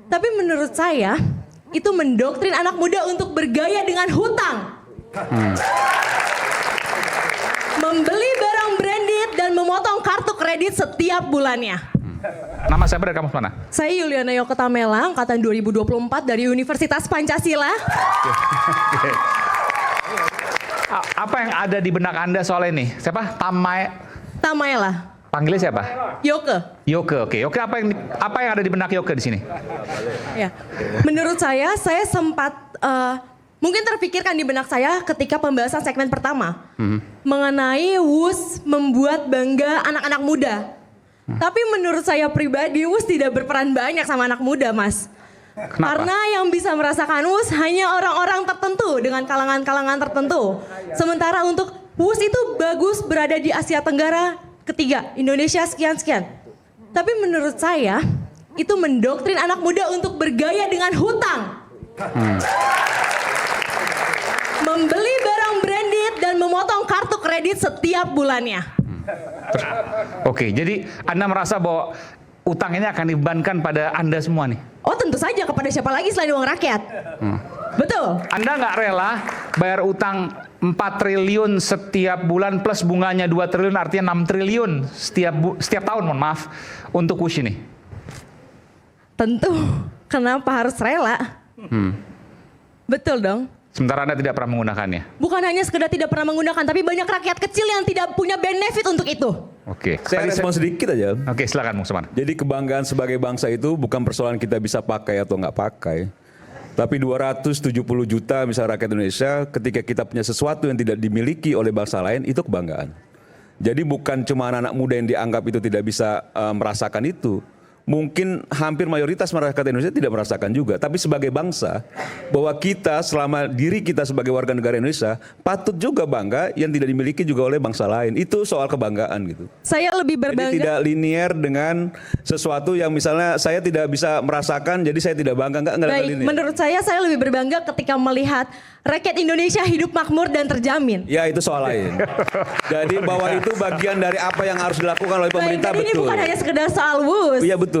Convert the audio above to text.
Tapi menurut saya, itu mendoktrin anak muda untuk bergaya dengan hutang. Membeli barang branded dan memotong kartu kredit setiap bulannya. Nama siapa dari kampus mana? Saya Yuliana Yoketamela, angkatan 2024 dari Universitas Pancasila. Apa yang ada di benak Anda soal ini? Siapa? Tamaela. Panggilnya siapa? Yoke. Yoke, oke. Yoke, apa yang ada di benak Yoke di sini? Ya. Menurut saya sempat mungkin terpikirkan di benak saya ketika pembahasan segmen pertama mengenai WUS membuat bangga anak-anak muda. Tapi menurut saya pribadi WUS tidak berperan banyak sama anak muda, Mas. Kenapa? Karena yang bisa merasakan WUS hanya orang-orang tertentu dengan kalangan-kalangan tertentu. Sementara untuk WUS itu bagus berada di Asia Tenggara ketiga, Indonesia sekian-sekian. Tapi menurut saya itu mendoktrin anak muda untuk bergaya dengan hutang. Membeli barang branded dan memotong kartu kredit setiap bulannya. Oke, jadi Anda merasa bahwa utang ini akan dibebankan pada Anda semua nih? Oh tentu saja, kepada siapa lagi selain uang rakyat. Betul. Anda nggak rela bayar utang 4 triliun setiap bulan plus bunganya 2 triliun, artinya 6 triliun setiap tahun, mohon maaf, untuk WUS ini? Tentu, kenapa harus rela? Betul dong. Sementara Anda tidak pernah menggunakannya? Bukan hanya sekedar tidak pernah menggunakan, tapi banyak rakyat kecil yang tidak punya benefit untuk itu. Oke. Saya respon sedikit aja. Oke, silakan Bung Sumar. Jadi kebanggaan sebagai bangsa itu bukan persoalan kita bisa pakai atau nggak pakai. Tapi 270 juta misalnya rakyat Indonesia, ketika kita punya sesuatu yang tidak dimiliki oleh bangsa lain, itu kebanggaan. Jadi bukan cuma anak-anak muda yang dianggap itu tidak bisa merasakan itu. Mungkin hampir mayoritas masyarakat Indonesia tidak merasakan juga. Tapi sebagai bangsa, bahwa kita selama diri kita sebagai warga negara Indonesia, patut juga bangga yang tidak dimiliki juga oleh bangsa lain. Itu soal kebanggaan gitu. Saya lebih Jadi berbangga. tidak linier dengan sesuatu yang misalnya saya tidak bisa merasakan, jadi saya tidak bangga. Enggak ada Baik, linier. menurut saya lebih berbangga ketika melihat rakyat Indonesia hidup makmur dan terjamin. Ya itu soal lain. Jadi bahwa itu bagian dari apa yang harus dilakukan oleh Baik, pemerintah, jadi ini betul. bukan hanya sekedar soal WUS. Iya betul.